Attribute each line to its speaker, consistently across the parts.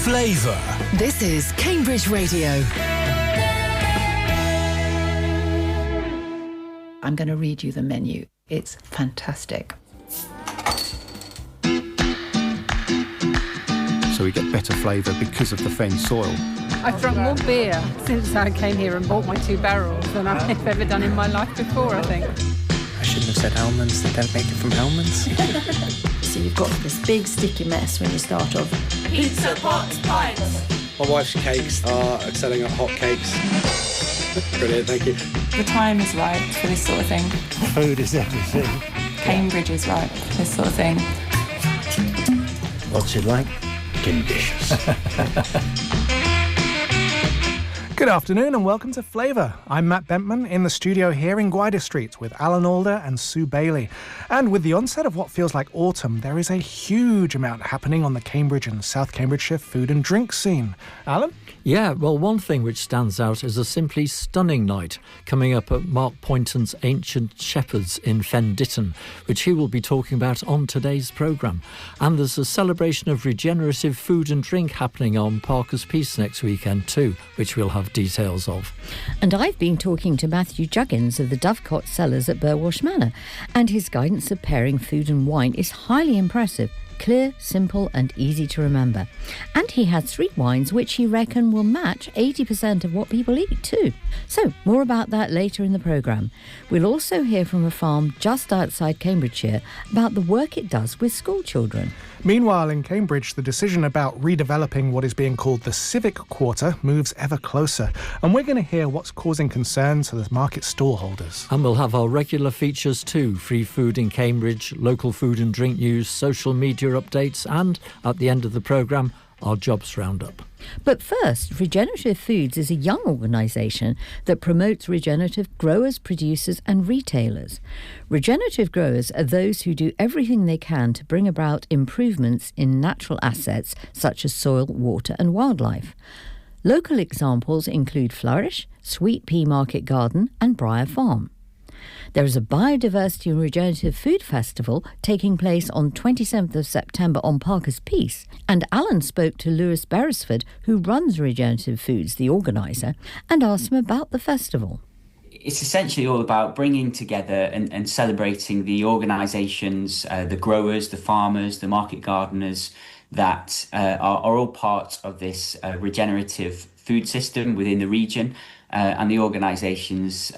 Speaker 1: Flavour.
Speaker 2: This is Cambridge Radio.
Speaker 3: I'm going to read you the menu. It's fantastic.
Speaker 4: So we get better flavour because of the fen soil.
Speaker 5: I've drunk more beer since I came here and bought my 2 barrels than I've ever done in my life before, I think.
Speaker 6: I shouldn't have said almonds. They don't make it from almonds.
Speaker 7: So you've got this big sticky mess when you start off.
Speaker 8: Pizza, pots, pints.
Speaker 9: My wife's cakes are excelling at hot cakes. Brilliant, thank you.
Speaker 10: The time is right for this sort of thing.
Speaker 11: Food is everything.
Speaker 10: Cambridge is right for this sort of thing.
Speaker 11: What's it like? Delicious.
Speaker 12: Good afternoon and welcome to Flavour. I'm Matt Bentman in the studio here in Gwydir Street with Alan Alder and Sue Bailey. And with the onset of what feels like autumn, there is a huge amount happening on the Cambridge and South Cambridgeshire food and drink scene. Alan?
Speaker 13: Yeah, well, one thing which stands out is a simply stunning night coming up at Mark Poynton's Ancient Shepherds in Fen Ditton, which he will be talking about on today's programme. And there's a celebration of regenerative food and drink happening on Parker's Piece next weekend too, which we'll have details of.
Speaker 7: And I've been talking to Matthew Juggins of the Dovecot Cellars at Burwash Manor, and his guidance of pairing food and wine is highly impressive. Clear, simple and easy to remember. And he has 3 wines which he reckon will match 80% of what people eat too. So, more about that later in the programme. We'll also hear from a farm just outside Cambridgeshire about the work it does with school children.
Speaker 12: Meanwhile, in Cambridge, the decision about redeveloping what is being called the Civic Quarter moves ever closer. And we're going to hear what's causing concern to the market stallholders.
Speaker 13: And we'll have our regular features too: free food in Cambridge, local food and drink news, social media updates, and at the end of the programme, our jobs roundup.
Speaker 7: But first, Regenerative Foods is a young organisation that promotes regenerative growers, producers and retailers. Regenerative growers are those who do everything they can to bring about improvements in natural assets such as soil, water and wildlife. Local examples include Flourish, Sweet Pea Market Garden and Briar Farm. There is a Biodiversity and Regenerative Food Festival taking place on 27th of September on Parker's Piece, and Alan spoke to Lewis Beresford, who runs Regenerative Foods, the organiser, and asked him about the festival.
Speaker 14: It's essentially all about bringing together and celebrating the organisations, the growers, the farmers, the market gardeners that are all part of this regenerative food system within the region, and the organisations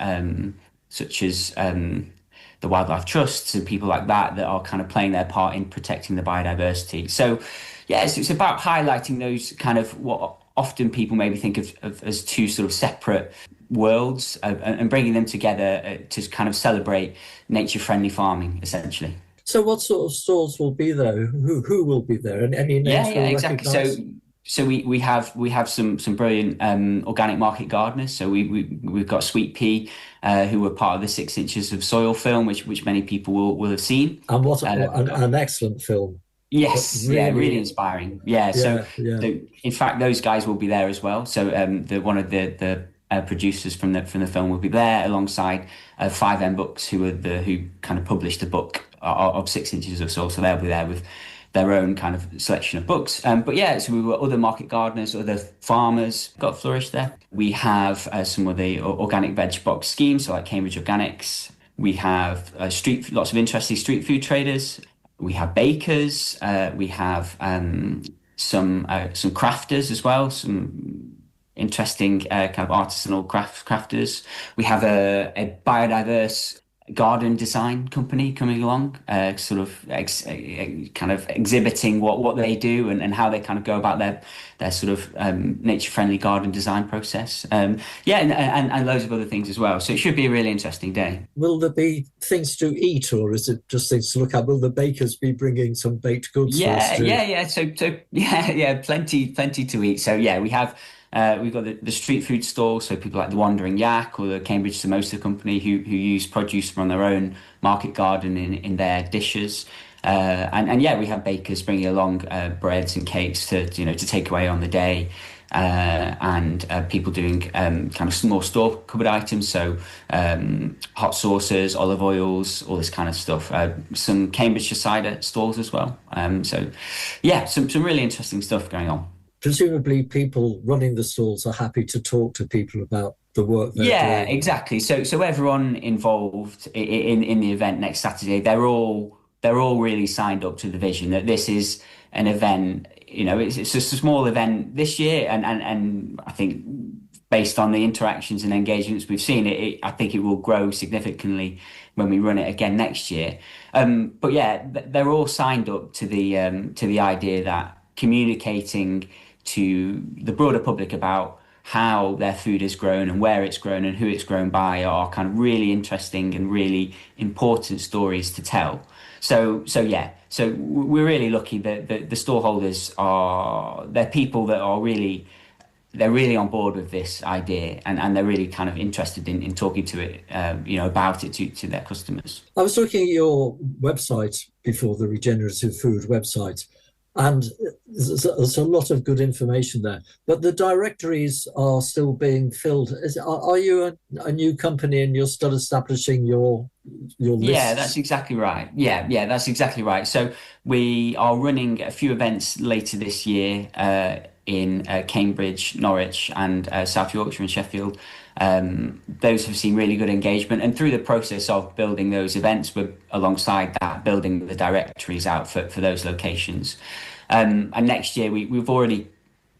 Speaker 14: such as the Wildlife Trusts and people like that are kind of playing their part in protecting the biodiversity. So, yes, it's about highlighting those kind of what often people maybe think of as 2 sort of separate worlds, and bringing them together to kind of celebrate nature-friendly farming, essentially.
Speaker 11: So what sort of stalls will be there? Who will be there? And any names
Speaker 14: Yeah, exactly. So we have some brilliant organic market gardeners. So we've got Sweet Pea, who were part of the 6 Inches of Soil film, which many people will have seen.
Speaker 11: And what an excellent film.
Speaker 14: Yes, really inspiring. So in fact, those guys will be there as well. So one of the producers from the film will be there alongside 5M Books, who kind of published the book of 6 Inches of Soil. So they'll be there with their own kind of selection of books. So we've got other market gardeners, other farmers, got Flourish there. We have some of the organic veg box schemes, so like Cambridge Organics. We have lots of interesting street food traders. We have bakers. We have some crafters as well, some interesting kind of artisanal crafters. We have a biodiverse garden design company coming along, sort of kind of exhibiting what they do and how they kind of go about their sort of nature-friendly garden design process. And loads of other things as well. So it should be a really interesting day.
Speaker 11: Will there be things to eat, or is it just things to look at? Will the bakers be bringing some baked goods?
Speaker 14: Yeah. So plenty to eat. So yeah, we've got the street food stalls, so people like the Wandering Yak or the Cambridge Samosa Company who use produce from their own market garden in their dishes. We have bakers bringing along breads and cakes to take away on the day, and people doing kind of small store cupboard items, so hot sauces, olive oils, all this kind of stuff. Some Cambridgeshire cider stalls as well. Some really interesting stuff going on.
Speaker 11: presumably people running the stalls are happy to talk to people about the work they're doing.
Speaker 14: Yeah, exactly. So everyone involved in the event next Saturday, they're all really signed up to the vision that this is an event. It's just a small event this year, and I think based on the interactions and engagements we've seen, I think it will grow significantly when we run it again next year. But yeah, they're all signed up to the idea that communicating to the broader public about how their food is grown and where it's grown and who it's grown by are kind of really interesting and really important stories to tell. So we're really lucky that the stallholders they're people that are really on board with this idea, and they're really kind of interested in talking to it, about it to their customers.
Speaker 11: I was looking at your website before, the Regenerative Food website, and there's a lot of good information there, but the directories are still being filled. Are you a new company and you're still establishing your lists?
Speaker 14: Yeah, that's exactly right. Yeah, that's exactly right. So we are running a few events later this year in Cambridge, Norwich, and South Yorkshire and Sheffield. Those have seen really good engagement, and through the process of building those events, we're alongside that building the directories out for those locations. And next year we've already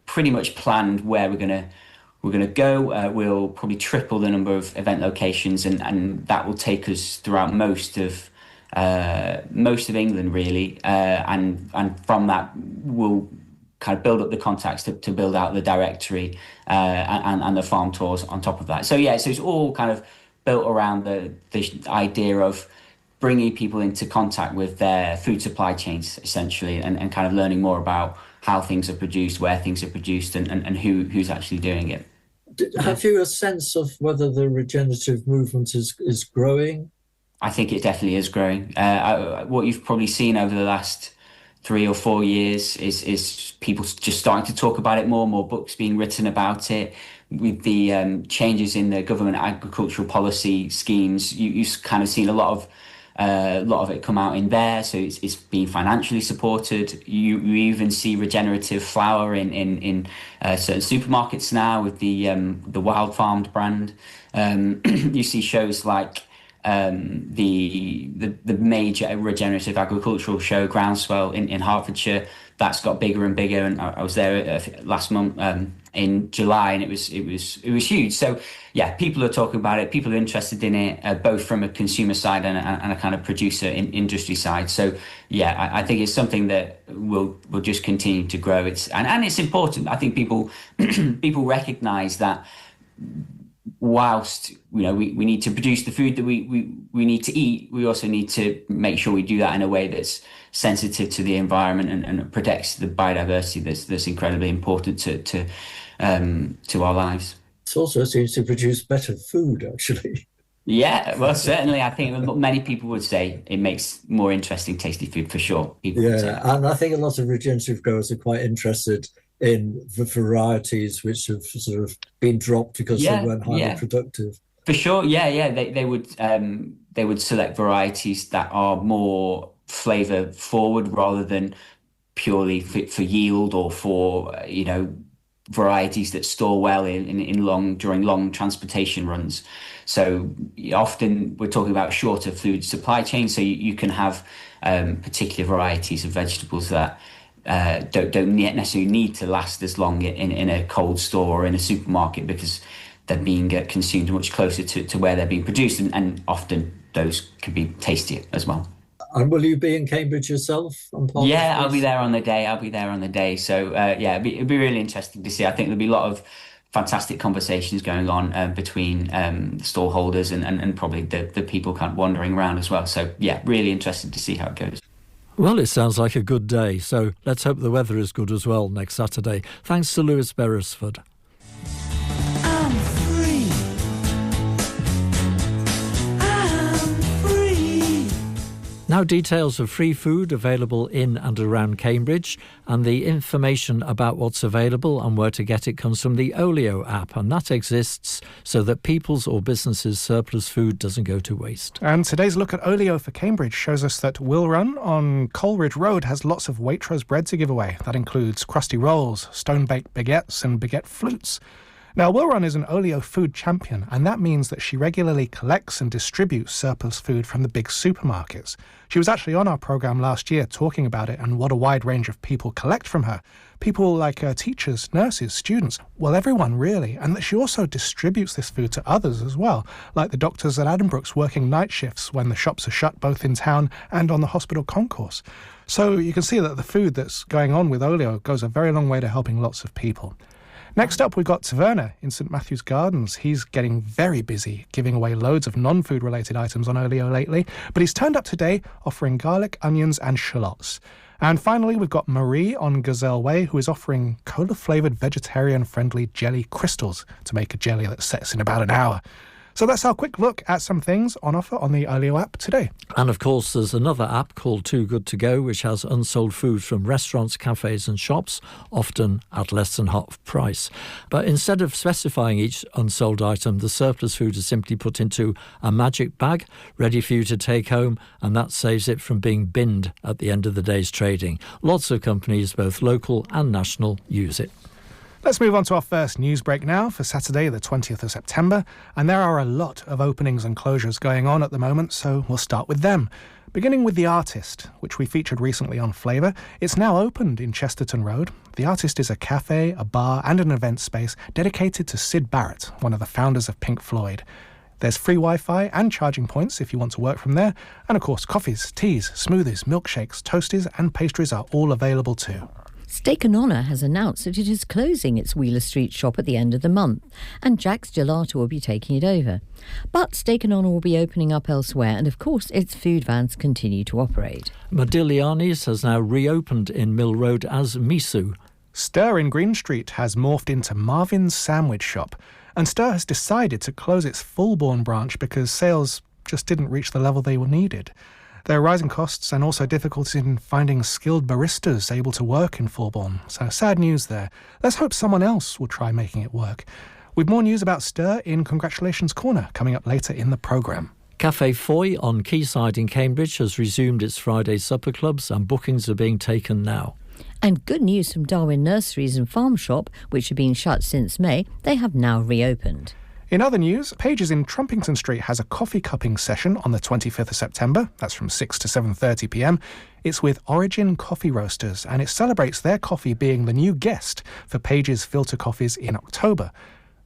Speaker 14: pretty much planned where we're gonna go. We'll probably triple the number of event locations, and that will take us throughout most of England really. And from that we'll kind of build up the contacts to build out the directory and the farm tours on top of that. So it's all kind of built around the idea of bringing people into contact with their food supply chains, essentially, and kind of learning more about how things are produced, where things are produced, and who's actually doing it.
Speaker 11: Have you a sense of whether the regenerative movement is growing?
Speaker 14: I think it definitely is growing. What you've probably seen over the last 3 or 4 years is people just starting to talk about it more books being written about it. With the changes in the government agricultural policy schemes, you've kind of seen a lot of it come out in there. So it's being financially supported. You even see regenerative flour in certain supermarkets now with the Wild Farmed brand. You see shows like the major regenerative agricultural show Groundswell in Hertfordshire. That's got bigger and bigger, and I was there last month in July, and it was huge. So yeah, people are talking about it, people are interested in it, both from a consumer side and a kind of producer industry side. So yeah, I think it's something that will just continue to grow. It's important. I think people recognize that whilst we need to produce the food that we need to eat, we also need to make sure we do that in a way that's sensitive to the environment and protects the biodiversity that's incredibly important to our lives.
Speaker 11: It also seems to produce better food, actually.
Speaker 14: Yeah, well, certainly, I think many people would say it makes more interesting, tasty food for sure.
Speaker 11: And I think a lot of regenerative growers are quite interested in the varieties which have sort of been dropped because they weren't highly productive.
Speaker 14: For sure, they would select varieties that are more flavour forward rather than purely fit for yield, or for varieties that store well during long transportation runs. So often we're talking about shorter food supply chains, so you can have particular varieties of vegetables that don't necessarily need to last as long in a cold store or in a supermarket, because they're being consumed much closer to where they're being produced, and often those can be tastier as well.
Speaker 11: And will you be in Cambridge yourself?
Speaker 14: I'll be there on the day. So it'd be really interesting to see. I think there'll be a lot of fantastic conversations going on between the stallholders and probably the people kind of wandering around as well. So yeah, really interested to see how it goes.
Speaker 13: Well, it sounds like a good day, so let's hope the weather is good as well next Saturday. Thanks to Lewis Beresford.
Speaker 8: I'm free. I'm free.
Speaker 13: Now details of free food available in and around Cambridge, and the information about what's available and where to get it comes from the Olio app, and that exists so that people's or businesses' surplus food doesn't go to waste.
Speaker 12: And today's look at Olio for Cambridge shows us that Will Run on Coleridge Road has lots of Waitrose bread to give away. That includes crusty rolls, stone-baked baguettes and baguette flutes. Now, Will Run is an Olio food champion, and that means that she regularly collects and distributes surplus food from the big supermarkets. She was actually on our programme last year talking about it and what a wide range of people collect from her. People like teachers, nurses, students, well, everyone really, and that she also distributes this food to others as well, like the doctors at Addenbrooke's working night shifts when the shops are shut both in town and on the hospital concourse. So you can see that the food that's going on with Olio goes a very long way to helping lots of people. Next up, we've got Taverna in St Matthew's Gardens. He's getting very busy, giving away loads of non-food related items on Olio lately, but he's turned up today offering garlic, onions and shallots. And finally, we've got Marie on Gazelle Way, who is offering cola-flavoured vegetarian-friendly jelly crystals to make a jelly that sets in about an hour. So that's our quick look at some things on offer on the Olio app today.
Speaker 13: And of course, there's another app called Too Good To Go, which has unsold food from restaurants, cafes and shops, often at less than half price. But instead of specifying each unsold item, the surplus food is simply put into a magic bag, ready for you to take home, and that saves it from being binned at the end of the day's trading. Lots of companies, both local and national, use it.
Speaker 12: Let's move on to our first news break now for Saturday, the 20th of September. And there are a lot of openings and closures going on at the moment, so we'll start with them. Beginning with The Artist, which we featured recently on Flavour. It's now opened in Chesterton Road. The Artist is a cafe, a bar and an event space dedicated to Syd Barrett, one of the founders of Pink Floyd. There's free Wi-Fi and charging points if you want to work from there. And of course, coffees, teas, smoothies, milkshakes, toasties and pastries are all available too.
Speaker 7: Steak and Honour has announced that it is closing its Wheeler Street shop at the end of the month, and Jack's Gelato will be taking it over. But Steak and Honour will be opening up elsewhere, and of course its food vans continue to operate.
Speaker 13: Modigliani's has now reopened in Mill Road as Misu.
Speaker 12: Stir in Green Street has morphed into Marvin's Sandwich Shop, and Stir has decided to close its Fulbourn branch because sales just didn't reach the level they were needed. There are rising costs and also difficulties in finding skilled baristas able to work in Fulbourn. So sad news there. Let's hope someone else will try making it work. With more news about Stir in Congratulations Corner coming up later in the programme.
Speaker 13: Cafe Foy on Quayside in Cambridge has resumed its Friday supper clubs and bookings are being taken now.
Speaker 7: And good news from Darwin Nurseries and Farm Shop, which have been shut since May. They have now reopened.
Speaker 12: In other news, Pages in Trumpington Street has a coffee cupping session on the 25th of September. That's from 6 to 7:30pm. It's with Origin Coffee Roasters, and it celebrates their coffee being the new guest for Pages Filter Coffees in October.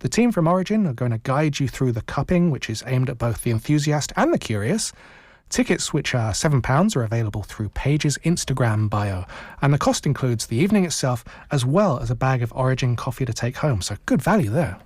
Speaker 12: The team from Origin are going to guide you through the cupping, which is aimed at both the enthusiast and the curious. Tickets, which are £7, are available through Pages' Instagram bio, and the cost includes the evening itself as well as a bag of Origin coffee to take home, so good value there.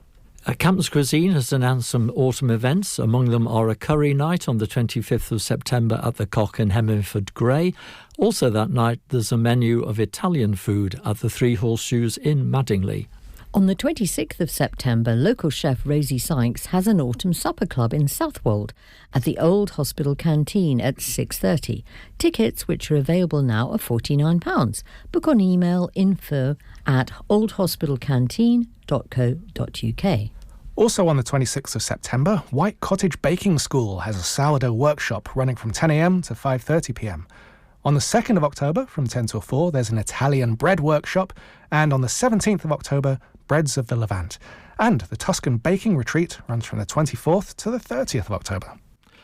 Speaker 13: Campbell's Cuisine has announced some autumn events. Among them are a curry night on the 25th of September at the Cock in Hemmingford Grey. Also that night there's a menu of Italian food at the Three Horseshoes in Madingley.
Speaker 7: On the 26th of September, local chef Rosie Sykes has an autumn supper club in Southwold at the Old Hospital Canteen at 6:30. Tickets, which are available now, are £49. Book on email info@oldhospitalcanteen.co.uk.
Speaker 12: Also on the 26th of September, White Cottage Baking School has a sourdough workshop running from 10am to 5:30pm. On the 2nd of October, from 10 till 4, there's an Italian bread workshop, and on the 17th of October, Breads of the Levant. And the Tuscan Baking Retreat runs from the 24th to the 30th of October.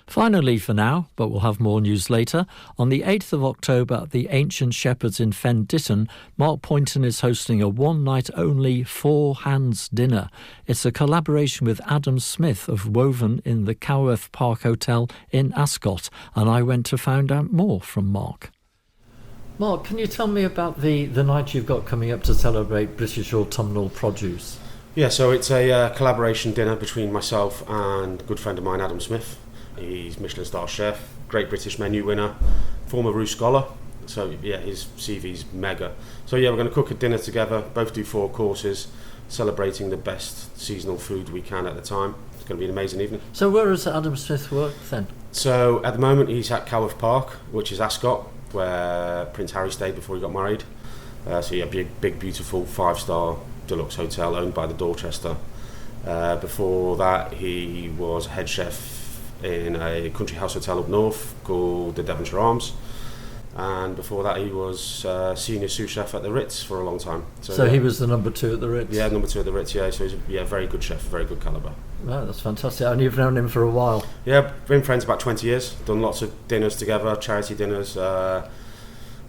Speaker 13: Finally for now, but we'll have more news later, on the 8th of October at the Ancient Shepherds in Fen Ditton, Mark Poynton is hosting a one-night-only four-hands dinner. It's a collaboration with Adam Smith of Woven in the Coworth Park Hotel in Ascot, and I went to find out more from Mark. Mark, can you tell me about the night you've got coming up to celebrate British autumnal produce?
Speaker 9: Yeah, so it's a collaboration dinner between myself and a good friend of mine, Adam Smith. He's Michelin star chef, Great British Menu winner, former Roux scholar. So yeah, his CV's mega. So yeah, we're going to cook a dinner together, both do 4 courses, celebrating the best seasonal food we can at the time. It's going to be an amazing evening.
Speaker 13: So where does Adam Smith work then?
Speaker 9: So at the moment he's at Coworth Park, which is Ascot, where Prince Harry stayed before he got married. So yeah, big beautiful 5-star deluxe hotel owned by the Dorchester. Before that he was head chef in a country house hotel up north called the Devonshire Arms. And before that he was senior sous chef at the Ritz for a long time.
Speaker 13: So yeah. He was the number 2 at the Ritz?
Speaker 9: Yeah, number 2 at the Ritz, yeah. So he's a very good chef, very good calibre.
Speaker 13: Wow, that's fantastic. And you've known him for a while?
Speaker 9: Yeah, been friends about 20 years. Done lots of dinners together, charity dinners.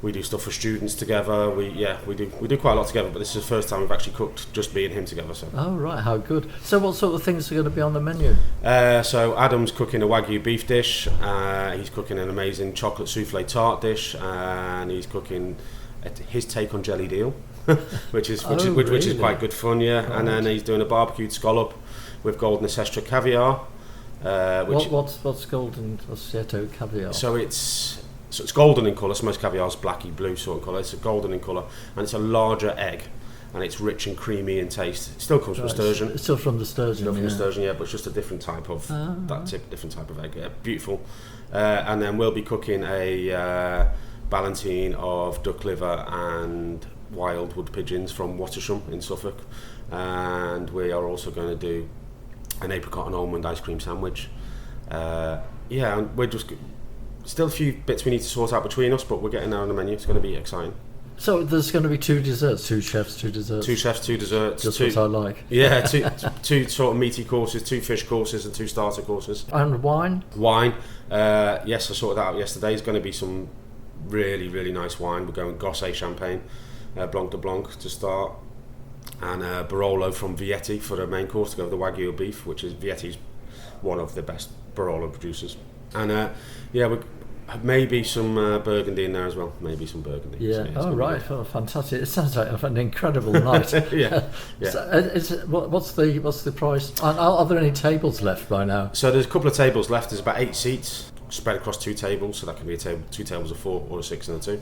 Speaker 9: We do stuff for students together. We do quite a lot together. But this is the first time we've actually cooked just me and him together. So.
Speaker 13: Oh right, how good. So what sort of things are going to be on the menu?
Speaker 9: So Adam's cooking a Wagyu beef dish. He's cooking an amazing chocolate soufflé tart dish, and he's cooking his take on jellied eel, which is quite good fun. Yeah, right. And then he's doing a barbecued scallop with golden Ancestor caviar.
Speaker 13: What's golden Ancestor caviar?
Speaker 9: So it's golden in colour. So most caviar is blacky blue sort of colour. It's a golden in colour, and it's a larger egg, and it's rich and creamy in taste. It still comes from sturgeon.
Speaker 13: It's still from the sturgeon.
Speaker 9: Still from the sturgeon, yeah, but it's just a different type of different type of egg. Yeah, beautiful. And then we'll be cooking a ballantine of duck liver and wild wood pigeons from Watersham in Suffolk, and we are also going to do an apricot and almond ice cream sandwich. And we're just still a few bits we need to sort out between us, but we're getting there on the menu. It's going to be exciting.
Speaker 13: So there's going to be 2 desserts, 2 chefs, 2 desserts.
Speaker 9: 2 chefs, 2 desserts.
Speaker 13: Just what I like.
Speaker 9: Yeah, two sort of meaty courses, 2 fish courses and 2 starter courses.
Speaker 13: And wine?
Speaker 9: Wine. Yes, I sorted that out yesterday. There's going to be some really, really nice wine. We're going Gosset champagne, Blanc de Blanc to start, and Barolo from Vietti for the main course to go with the Wagyu beef, which is Vietti's one of the best Barolo producers. And maybe some Burgundy in there as well. Maybe some Burgundy.
Speaker 13: Yeah. So right. Oh, fantastic! It sounds like an incredible night.
Speaker 9: Yeah.
Speaker 13: So, what's the price? Are there any tables left by now?
Speaker 9: So there's a couple of tables left. There's about 8 seats spread across 2 tables. So that can be 2 tables of 4 or a 6 and a 2.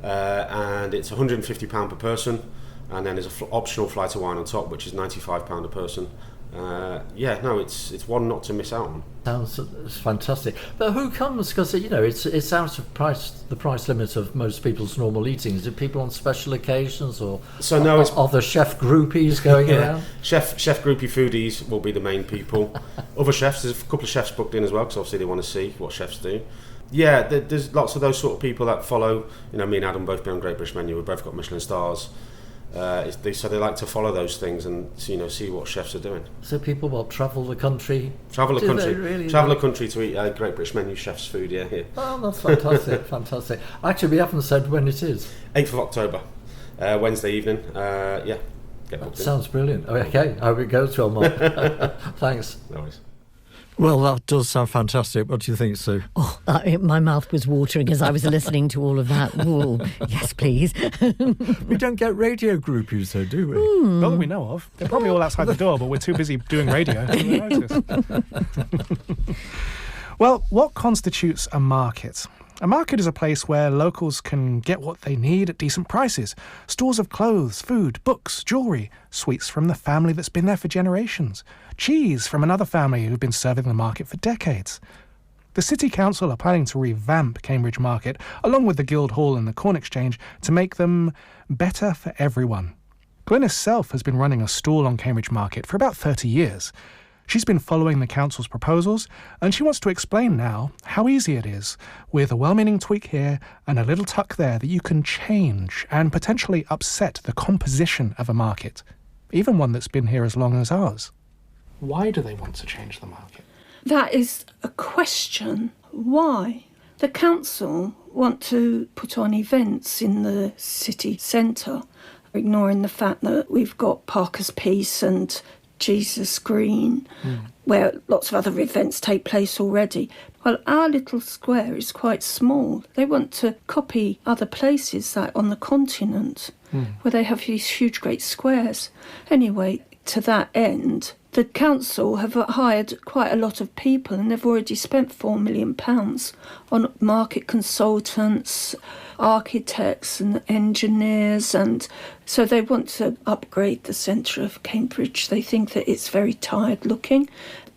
Speaker 9: And it's £150 per person. And then there's an optional flight of wine on top, which is £95 a person. It's one not to miss out on.
Speaker 13: Sounds fantastic. But who comes? Because it's out of the price limit of most people's normal eating. Is it people on special occasions, or are the chef groupies going around?
Speaker 9: Chef groupie foodies will be the main people. Other chefs, there's a couple of chefs booked in as well, because obviously they want to see what chefs do. Yeah, there's lots of those sort of people that follow. Me and Adam both been on Great British Menu. We've both got Michelin stars. So they like to follow those things and see what chefs are doing.
Speaker 13: So people will travel the country.
Speaker 9: Travel the country to eat Great British Menu chef's food. Yeah, here.
Speaker 13: Oh, that's fantastic, fantastic. Actually, we haven't said when it is.
Speaker 9: 8th of October, Wednesday evening. Get booked in.
Speaker 13: Sounds brilliant. Okay, I hope it goes well, Mark. Thanks.
Speaker 9: No worries.
Speaker 13: Well, that does sound fantastic. What do you think, Sue?
Speaker 7: Oh, my mouth was watering as I was listening to all of that. Ooh, yes, please.
Speaker 13: We don't get radio groupies, though, do we?
Speaker 12: Not that we know of. They're probably all outside the door, but we're too busy doing radio to notice. Well, what constitutes a market? A market is a place where locals can get what they need at decent prices. Stores of clothes, food, books, jewellery, sweets from the family that's been there for generations, cheese from another family who've been serving the market for decades. The City Council are planning to revamp Cambridge Market, along with the Guildhall and the Corn Exchange, to make them better for everyone. Glynis Self has been running a stall on Cambridge Market for about 30 years. She's been following the council's proposals, and she wants to explain now how easy it is, with a well-meaning tweak here and a little tuck there, that you can change and potentially upset the composition of a market, even one that's been here as long as ours. Why do they want to change the market?
Speaker 1: That is a question. Why? The council want to put on events in the city centre, ignoring the fact that we've got Parker's Piece and Jesus Green, where lots of other events take place already. Well, our little square is quite small. They want to copy other places, like on the continent, where they have these huge, great squares. Anyway, to that end, the council have hired quite a lot of people, and they've already spent £4 million on market consultants, architects and engineers, and so they want to upgrade the centre of Cambridge. They think that it's very tired looking.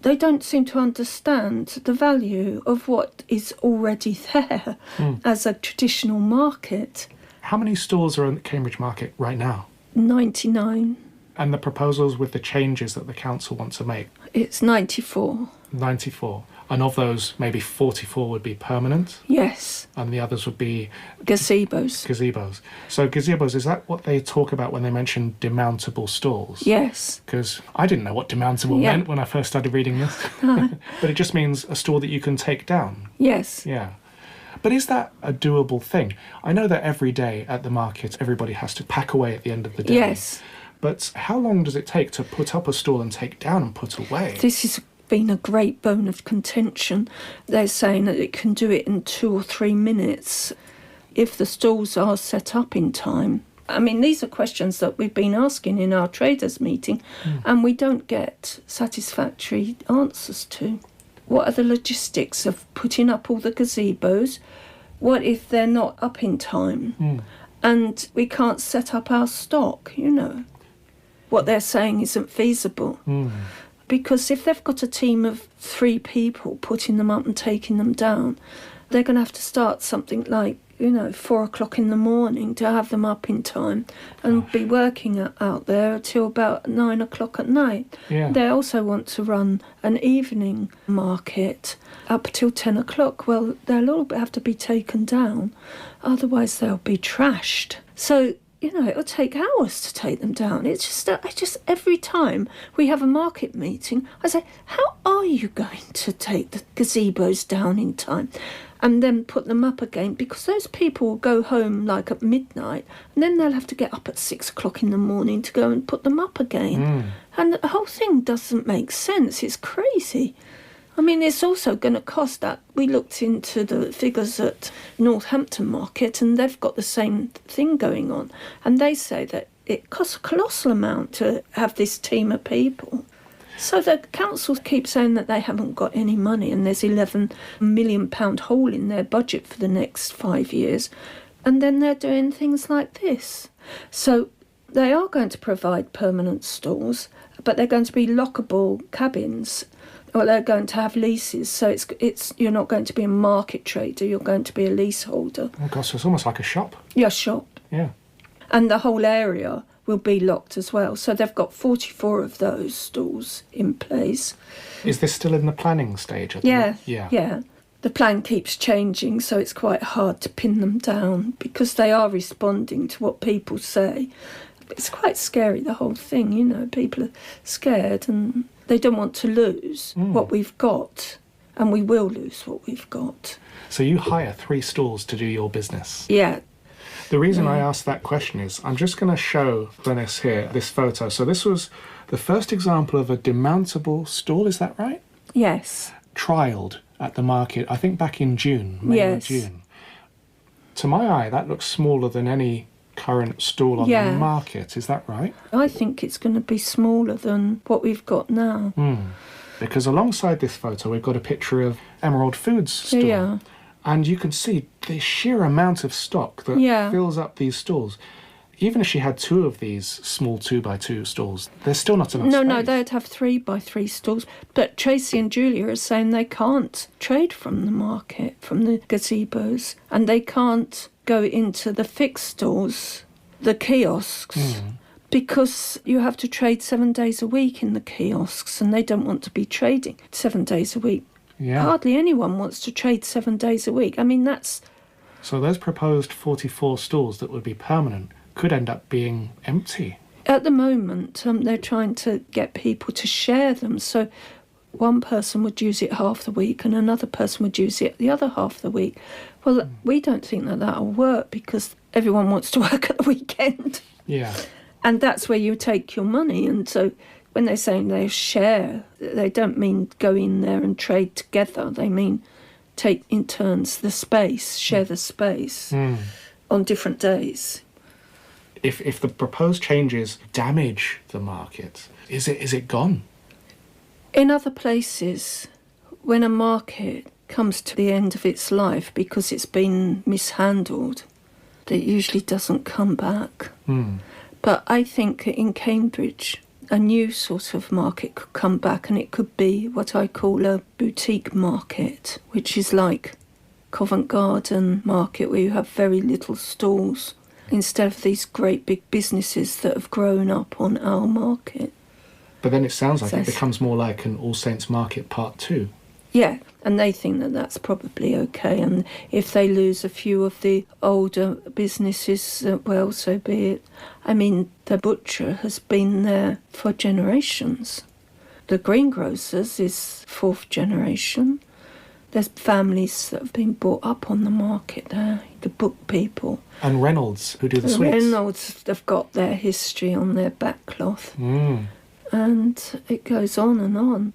Speaker 1: they don't seem to understand the value of what is already there as a traditional market.
Speaker 12: How many stalls are in the Cambridge market right now?
Speaker 1: 99.
Speaker 12: And the proposals with the changes that the council want to make?
Speaker 1: It's 94.
Speaker 12: 94. And of those, maybe 44 would be permanent?
Speaker 1: Yes.
Speaker 12: And the others would be...
Speaker 1: Gazebos.
Speaker 12: Gazebos. So gazebos, is that what they talk about when they mention demountable stalls?
Speaker 1: Yes.
Speaker 12: Because I didn't know what demountable meant when I first started reading this. But it just means a stall that you can take down.
Speaker 1: Yes.
Speaker 12: Yeah. But is that a doable thing? I know that every day at the market, everybody has to pack away at the end of the day.
Speaker 1: Yes.
Speaker 12: But how long does it take to put up a stall and take down and put away?
Speaker 1: This has been a great bone of contention. They're saying that it can do it in 2 or 3 minutes if the stalls are set up in time. I mean, these are questions that we've been asking in our traders meeting and we don't get satisfactory answers to. What are the logistics of putting up all the gazebos? What if they're not up in time? And we can't set up our stock, you know? What they're saying isn't feasible. Because if they've got a team of 3 people putting them up and taking them down, they're going to have to start something like, 4 o'clock in the morning to have them up in time and be working out there till about 9 o'clock at night.
Speaker 12: Yeah.
Speaker 1: They also want to run an evening market up till 10 o'clock. Well, they'll all have to be taken down, otherwise they'll be trashed. So, it'll take hours to take them down. It's just every time we have a market meeting, I say, how are you going to take the gazebos down in time? And then put them up again, because those people will go home like at midnight and then they'll have to get up at 6 o'clock in the morning to go and put them up again. And the whole thing doesn't make sense. It's crazy. I mean, it's also going to cost that. We looked into the figures at Northampton Market and they've got the same thing going on. And they say that it costs a colossal amount to have this team of people. So the council keep saying that they haven't got any money and there's £11 million hole in their budget for the next 5 years. And then they're doing things like this. So they are going to provide permanent stalls, but they're going to be lockable cabins. Well, they're going to have leases, so it's you're not going to be a market trader, you're going to be a leaseholder.
Speaker 12: Oh gosh, so it's almost like a shop.
Speaker 1: Yeah, shop.
Speaker 12: Yeah.
Speaker 1: And the whole area will be locked as well. So they've got 44 of those stalls in place.
Speaker 12: Is this still in the planning stage?
Speaker 1: Yeah. The plan keeps changing, so it's quite hard to pin them down because they are responding to what people say. It's quite scary, the whole thing, people are scared and they don't want to lose what we've got, and we will lose what we've got.
Speaker 12: So you hire 3 stalls to do your business?
Speaker 1: Yeah.
Speaker 12: The reason I asked that question is I'm just going to show Glenys here this photo. So this was the first example of a demountable stall, is that right?
Speaker 1: Yes.
Speaker 12: Trialled at the market, I think back in June, May or June. To my eye, that looks smaller than any current stall on the market, is that right?
Speaker 1: I think it's going to be smaller than what we've got now.
Speaker 12: Because alongside this photo, we've got a picture of Emerald Foods' stall.
Speaker 1: Yeah.
Speaker 12: And you can see the sheer amount of stock that fills up these stalls. Even if she had 2 of these small 2x2 stalls, there's still not enough space.
Speaker 1: No, they'd have 3x3 stalls. But Tracy and Julia are saying they can't trade from the market, from the gazebos, and they can't go into the fixed stalls, the kiosks, because you have to trade 7 days a week in the kiosks, and they don't want to be trading 7 days a week.
Speaker 12: Yeah.
Speaker 1: Hardly anyone wants to trade 7 days a week. I mean, that's...
Speaker 12: So those proposed 44 stalls that would be permanent could end up being empty.
Speaker 1: At the moment, they're trying to get people to share them. So one person would use it half the week and another person would use it the other half the week. Well, we don't think that that'll work because everyone wants to work at the weekend.
Speaker 12: Yeah.
Speaker 1: And that's where you take your money. And so when they're saying they share, they don't mean go in there and trade together. They mean take in turns the space, share the space on different days.
Speaker 12: If the proposed changes damage the market, is it gone?
Speaker 1: In other places, when a market comes to the end of its life because it's been mishandled, it usually doesn't come back. But I think in Cambridge, a new sort of market could come back, and it could be what I call a boutique market, which is like Covent Garden market, where you have very little stalls instead of these great big businesses that have grown up on our market.
Speaker 12: But then it sounds like it becomes more like an All Saints Market Part 2.
Speaker 1: Yeah, and they think that that's probably okay. And if they lose a few of the older businesses, well, so be it. I mean, the butcher has been there for generations. The greengrocers is 4th generation. There's families that have been brought up on the market there, the book people.
Speaker 12: And Reynolds, who do the sweets.
Speaker 1: Reynolds have got their history on their back cloth.
Speaker 12: Mm.
Speaker 1: And it goes on and on.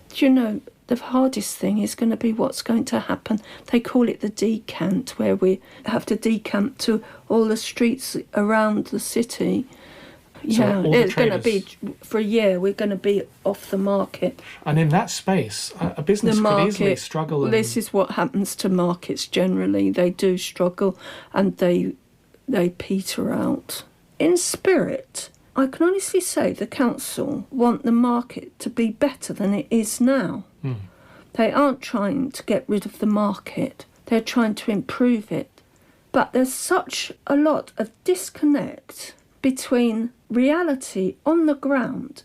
Speaker 1: Do you know, the hardest thing is going to be what's going to happen. They call it the decant, where we have to decant to all the streets around the city.
Speaker 12: So
Speaker 1: it's going to be, for a year, we're going to be off the market.
Speaker 12: And in that space, a business could easily struggle.
Speaker 1: This is what happens to markets generally. They do struggle and they peter out. In spirit, I can honestly say the council want the market to be better than it is now. Mm. They aren't trying to get rid of the market. They're trying to improve it. But there's such a lot of disconnect between reality on the ground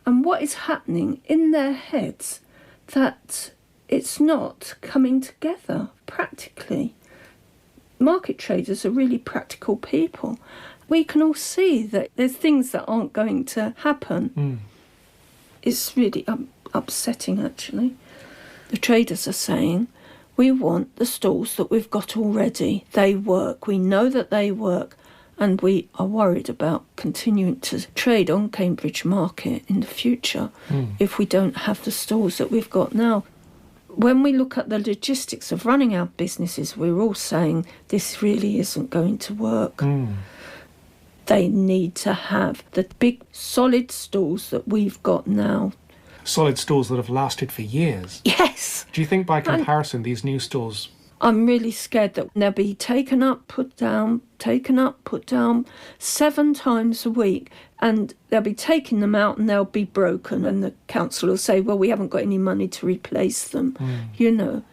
Speaker 1: and what is happening in their heads that it's not coming together practically. Market traders are really practical people. We can all see that there's things that aren't going to happen. Mm. It's really upsetting, actually. The traders are saying, we want the stalls that we've got already. They work. We know that they work. And we are worried about continuing to trade on Cambridge Market in the future if we don't have the stalls that we've got now. When we look at the logistics of running our businesses, we're all saying this really isn't going to work. Mm. They need to have the big, solid stalls that we've got now.
Speaker 12: Solid stalls that have lasted for years.
Speaker 1: Yes.
Speaker 12: Do you think by comparison these new stalls...
Speaker 1: I'm really scared that they'll be taken up, put down, 7 times a week, and they'll be taking them out and they'll be broken, and the council will say, well, we haven't got any money to replace them, you know.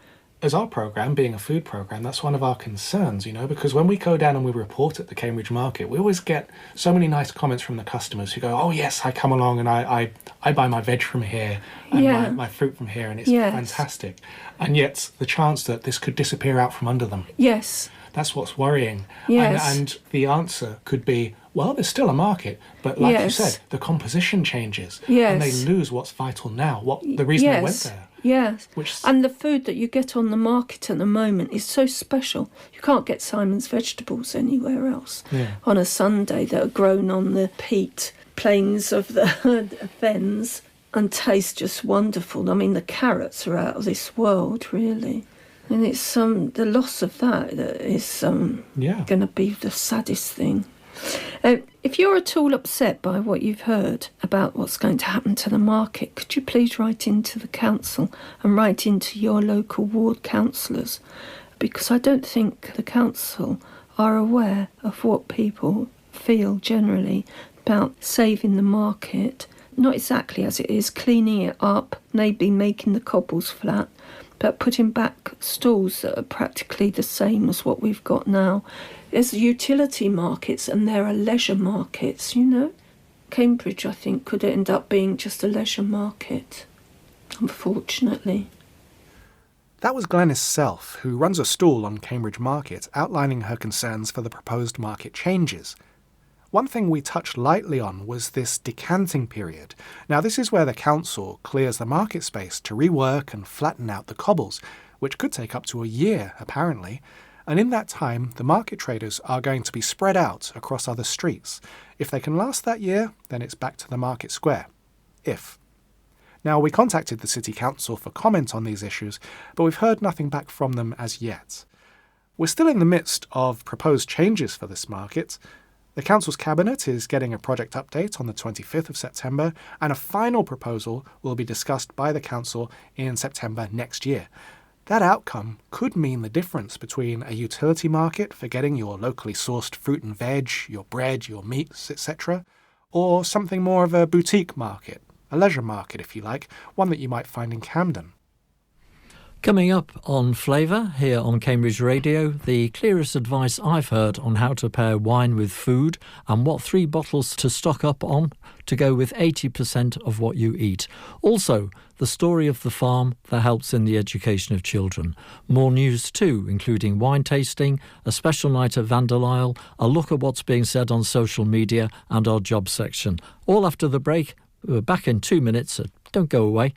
Speaker 12: As our programme, being a food programme, that's one of our concerns, you know, because when we go down and we report at the Cambridge Market, we always get so many nice comments from the customers who go, oh, yes, I come along and I buy my veg from here and my fruit from here, and it's fantastic. And yet the chance that this could disappear out from under them.
Speaker 1: Yes.
Speaker 12: That's what's worrying.
Speaker 1: Yes.
Speaker 12: And the answer could be, well, there's still a market, but like you said, the composition changes.
Speaker 1: Yes.
Speaker 12: And they lose what's vital now, the reason they went there.
Speaker 1: Yes, and the food that you get on the market at the moment is so special. You can't get Simon's vegetables anywhere else. Yeah. On a Sunday that are grown on the peat plains of the fens and taste just wonderful. I mean, the carrots are out of this world, really. And it's the loss of that is going to be the saddest thing. If you're at all upset by what you've heard about what's going to happen to the market, could you please write into the council and write into your local ward councillors? Because I don't think the council are aware of what people feel generally about saving the market. Not exactly as it is, cleaning it up, maybe making the cobbles flat, but putting back stalls that are practically the same as what we've got now. There's utility markets and there are leisure markets, you know. Cambridge, I think, could end up being just a leisure market, unfortunately.
Speaker 12: That was Glenys Self, who runs a stall on Cambridge Market, outlining her concerns for the proposed market changes. One thing we touched lightly on was this decanting period. Now, this is where the council clears the market space to rework and flatten out the cobbles, which could take up to a year, apparently. And in that time, the market traders are going to be spread out across other streets. If they can last that year, then it's back to the market square. If. Now, we contacted the City Council for comment on these issues, but we've heard nothing back from them as yet. We're still in the midst of proposed changes for this market. The Council's Cabinet is getting a project update on the 25th of September, and a final proposal will be discussed by the Council in September next year. That outcome could mean the difference between a utility market for getting your locally sourced fruit and veg, your bread, your meats, etc., or something more of a boutique market, a leisure market if you like, one that you might find in Camden.
Speaker 13: Coming up on Flavour, here on Cambridge Radio, the clearest advice I've heard on how to pair wine with food and what 3 bottles to stock up on to go with 80% of what you eat. Also, the story of the farm that helps in the education of children. More news too, including wine tasting, a special night at Vandelisle, a look at what's being said on social media and our job section. All after the break. We're back in 2 minutes, so don't go away.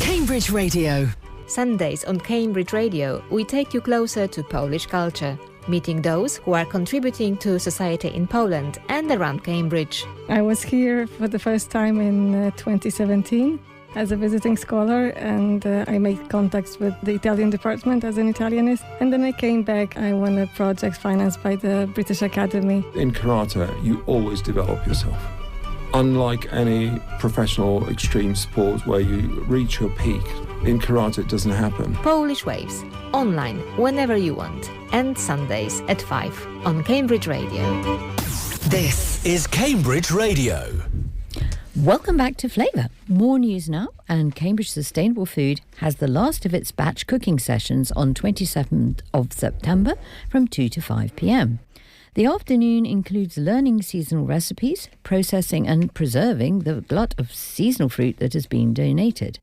Speaker 2: Cambridge Radio.
Speaker 15: Sundays on Cambridge Radio, we take you closer to Polish culture, meeting those who are contributing to society in Poland and around Cambridge.
Speaker 16: I was here for the first time in 2017 as a visiting scholar, and I made contacts with the Italian department as an Italianist, and then I came back. I won a project financed by the British Academy.
Speaker 17: In karate, you always develop yourself. Unlike any professional extreme sport where you reach your peak, in karate it doesn't happen.
Speaker 15: Polish Waves, online whenever you want, and Sundays at 5 on Cambridge Radio.
Speaker 2: This is Cambridge Radio.
Speaker 7: Welcome back to Flavour. More news now, and Cambridge Sustainable Food has the last of its batch cooking sessions on 27th of September from 2 to 5 p.m. The afternoon includes learning seasonal recipes, processing and preserving the glut of seasonal fruit that has been donated.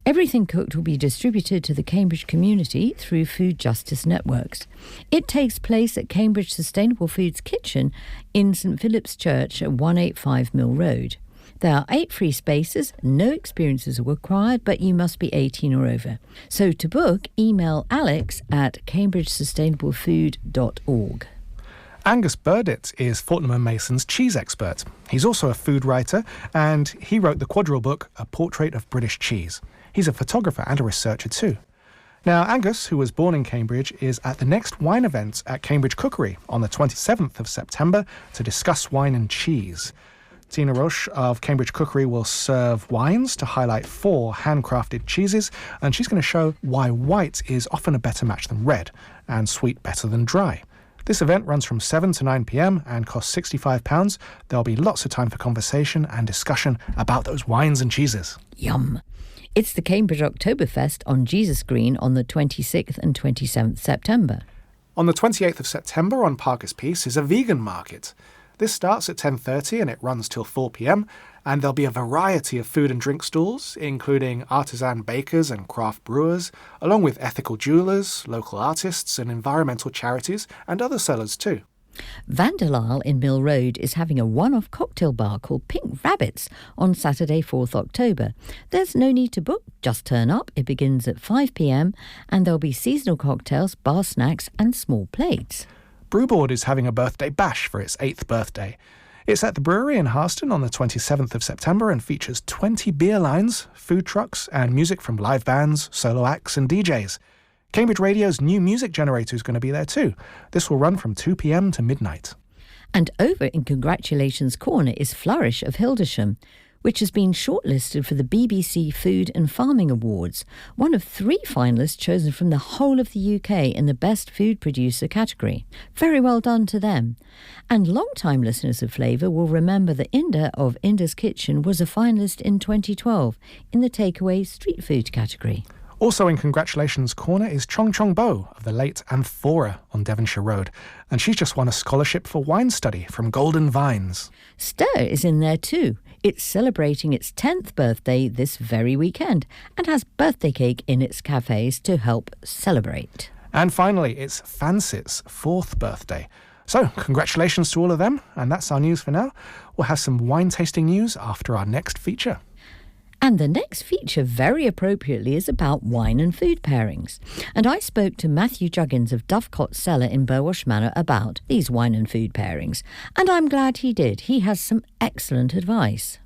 Speaker 7: Everything cooked will be distributed to the Cambridge community through food justice networks. It takes place at Cambridge Sustainable Foods Kitchen in St Philip's Church at 185 Mill Road. There are 8 free spaces, no experiences are required, but you must be 18 or over. So to book, email alex@cambridgesustainablefood.org.
Speaker 12: Angus Burdett is Fortnum & Mason's cheese expert. He's also a food writer, and he wrote the quadrille book, A Portrait of British Cheese. He's a photographer and a researcher too. Now, Angus, who was born in Cambridge, is at the next wine event at Cambridge Cookery on the 27th of September to discuss wine and cheese. Tina Roche of Cambridge Cookery will serve wines to highlight 4 handcrafted cheeses, and she's going to show why white is often a better match than red, and sweet better than dry. This event runs from 7 to 9 p.m. and costs £65. There'll be lots of time for conversation and discussion about those wines and cheeses.
Speaker 7: Yum. It's the Cambridge Oktoberfest on Jesus Green on the 26th and 27th September.
Speaker 12: On the 28th of September on Parker's Piece is a vegan market. This starts at 10:30 and it runs till 4 p.m, and there'll be a variety of food and drink stalls, including artisan bakers and craft brewers, along with ethical jewellers, local artists and environmental charities, and other sellers too.
Speaker 7: Vandelisle in Mill Road is having a one-off cocktail bar called Pink Rabbits on Saturday 4th October. There's no need to book, just turn up. It begins at 5 p.m, and there'll be seasonal cocktails, bar snacks and small plates.
Speaker 12: Brewboard is having a birthday bash for its 8th birthday. It's at the brewery in Harston on the 27th of September and features 20 beer lines, food trucks and music from live bands, solo acts and DJs. Cambridge Radio's new music generator is going to be there too. This will run from 2 p.m. to midnight.
Speaker 7: And over in Congratulations Corner is Flourish of Hildesham, which has been shortlisted for the BBC Food and Farming Awards, one of 3 finalists chosen from the whole of the UK in the Best Food Producer category. Very well done to them. And long-time listeners of Flavour will remember that Inda of Inda's Kitchen was a finalist in 2012 in the Takeaway Street Food category.
Speaker 12: Also in Congratulations Corner is Chong Chong Bo of the late Amphora on Devonshire Road, and she's just won a scholarship for wine study from Golden Vines.
Speaker 7: Stir is in there too. It's celebrating its 10th birthday this very weekend and has birthday cake in its cafes to help celebrate.
Speaker 12: And finally, it's Fancit's 4th birthday. So, congratulations to all of them, and that's our news for now. We'll have some wine tasting news after our next feature.
Speaker 7: And the next feature, very appropriately, is about wine and food pairings. And I spoke to Matthew Juggins of Dovecot Cellar in Burwash Manor about these wine and food pairings. And I'm glad he did. He has some excellent advice.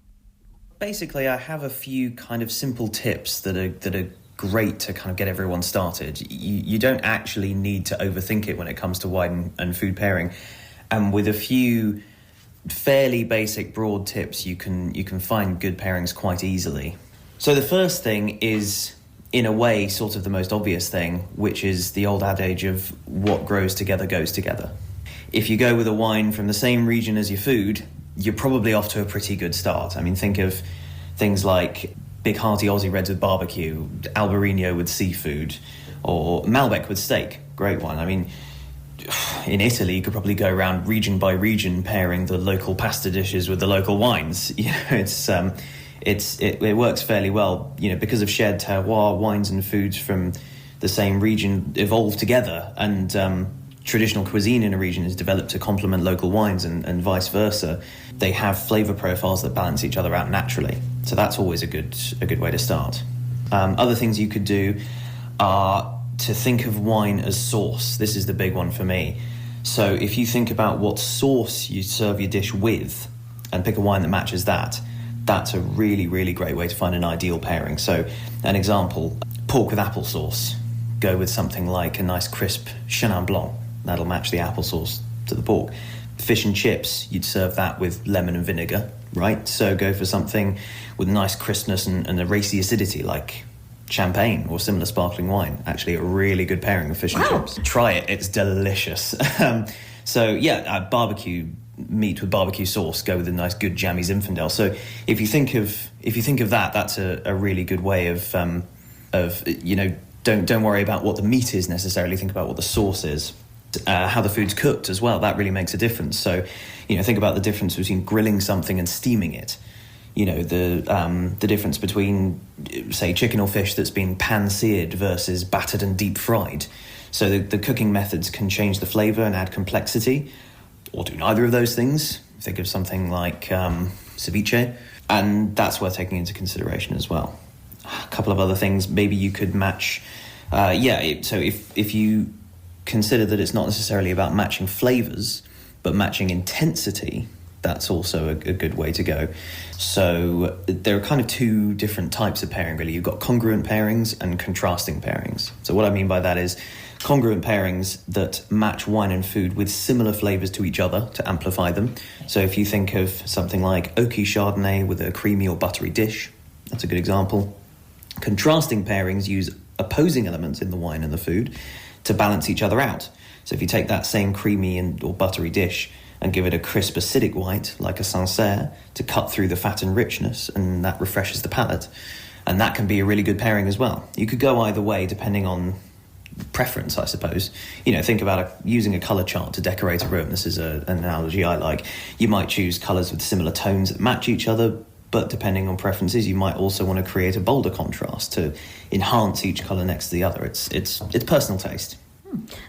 Speaker 18: Basically, I have a few kind of simple tips that are great to kind of get everyone started. You don't actually need to overthink it when it comes to wine and food pairing. And with a few fairly basic broad tips, you can find good pairings quite easily. So the first thing is, in a way, sort of the most obvious thing, which is the old adage of what grows together goes together. If you go with a wine from the same region as your food, you're probably off to a pretty good start. I mean, think of things like big hearty Aussie Reds with barbecue, Albarino with seafood, or Malbec with steak. Great one. I mean, in Italy, you could probably go around region by region pairing the local pasta dishes with the local wines. You know, it works fairly well. You know, because of shared terroir, wines and foods from the same region evolve together, and traditional cuisine in a region is developed to complement local wines, and vice versa. They have flavour profiles that balance each other out naturally. So that's always a good way to start. Other things you could do are to think of wine as sauce. This is the big one for me. So if you think about what sauce you serve your dish with and pick a wine that matches that, that's a really, really great way to find an ideal pairing. So an example, pork with applesauce. Go with something like a nice crisp Chenin Blanc. That'll match the applesauce to the pork. Fish and chips, you'd serve that with lemon and vinegar, right? So go for something with nice crispness and a racy acidity like champagne or similar sparkling wine. Actually a really good pairing of fish and chips. Try it, it's delicious. Barbecue meat with barbecue sauce, go with a nice good jammy Zinfandel. So if you think of that, that's a really good way of don't worry about what the meat is necessarily, think about what the sauce is. How the food's cooked as well, that really makes a difference. So, think about the difference between grilling something and steaming it. The difference between, say, chicken or fish that's been pan-seared versus battered and deep-fried. So the cooking methods can change the flavour and add complexity, or do neither of those things. Think of something like ceviche, and that's worth taking into consideration as well. A couple of other things, maybe you could match... so if you consider that it's not necessarily about matching flavours, but matching intensity, that's also a good way to go. So there are kind of two different types of pairing, really. You've got congruent pairings and contrasting pairings. So what I mean by that is congruent pairings that match wine and food with similar flavours to each other to amplify them. So if you think of something like oaky Chardonnay with a creamy or buttery dish, that's a good example. Contrasting pairings use opposing elements in the wine and the food to balance each other out. So if you take that same creamy or buttery dish and give it a crisp acidic white like a Sancerre to cut through the fat and richness, and that refreshes the palate, and that can be a really good pairing as well. You could go either way depending on preference, I suppose. Think about using a colour chart to decorate a room. This is an analogy I like. You might choose colours with similar tones that match each other, but depending on preferences, you might also want to create a bolder contrast to enhance each colour next to the other. It's personal taste.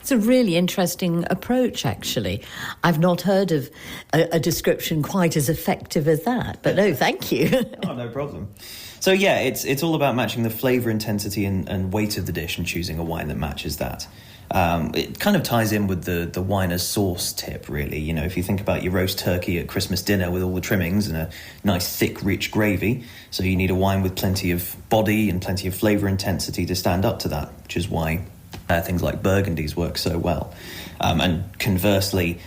Speaker 7: It's a really interesting approach, actually. I've not heard of a description quite as effective as that, but no, thank you.
Speaker 18: Oh, no problem. So yeah, it's all about matching the flavour intensity and weight of the dish and choosing a wine that matches that. It kind of ties in with the wine as sauce tip, really. If you think about your roast turkey at Christmas dinner with all the trimmings and a nice thick rich gravy, so you need a wine with plenty of body and plenty of flavour intensity to stand up to that, which is why things like Burgundies work so well. And conversely,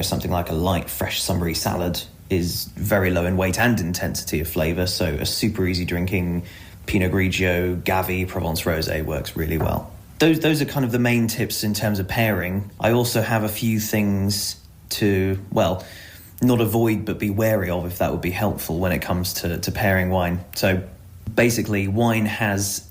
Speaker 18: something like a light fresh summery salad is very low in weight and intensity of flavour, so a super easy drinking Pinot Grigio, Gavi, Provence Rosé works really well. Those are kind of the main tips in terms of pairing. I also have a few things to, not avoid but be wary of, if that would be helpful when it comes to pairing wine. So basically, wine has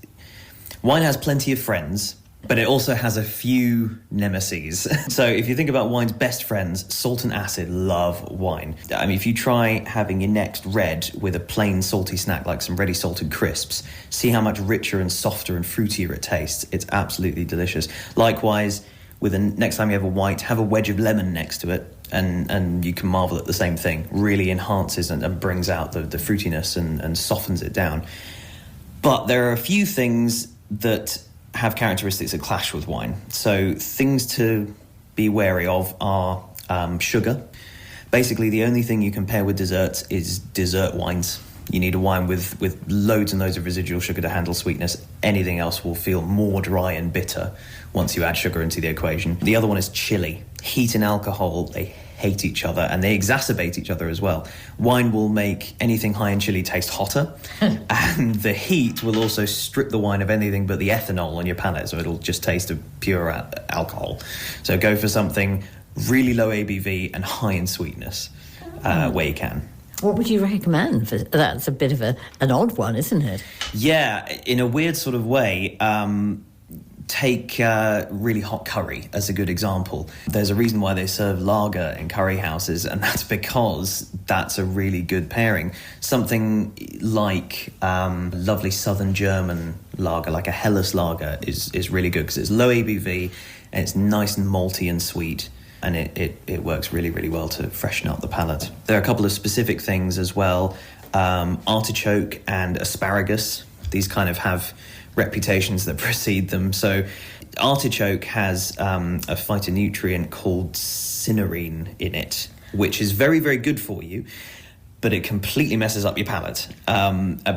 Speaker 18: plenty of friends, but it also has a few nemesis. So if you think about wine's best friends, salt and acid love wine. I mean, if you try having your next red with a plain salty snack like some ready salted crisps, see how much richer and softer and fruitier it tastes. It's absolutely delicious. Likewise, with the next time you have a white, have a wedge of lemon next to it, and you can marvel at the same thing. Really enhances and brings out the fruitiness and softens it down. But there are a few things that have characteristics that clash with wine. So things to be wary of are sugar. Basically, the only thing you can pair with desserts is dessert wines. You need a wine with loads and loads of residual sugar to handle sweetness. Anything else will feel more dry and bitter once you add sugar into the equation. The other one is chili. Heat and alcohol, they hate each other and they exacerbate each other as well. Wine will make anything high in chili taste hotter, and the heat will also strip the wine of anything but the ethanol on your palate, so it'll just taste of pure alcohol. So go for something really low ABV and high in sweetness. where you can.
Speaker 7: What would you recommend? That's a bit of an odd one, isn't it?
Speaker 18: Yeah, in a weird sort of way. Take really hot curry as a good example. There's a reason why they serve lager in curry houses, and that's because that's a really good pairing. Something like lovely southern German lager, like a Helles lager, is really good because it's low ABV and it's nice and malty and sweet, and it works really, really well to freshen up the palate. There are a couple of specific things as well. Artichoke and asparagus. These kind of have reputations that precede them. So artichoke has a phytonutrient called cynorine in it, which is very, very good for you, but it completely messes up your palate.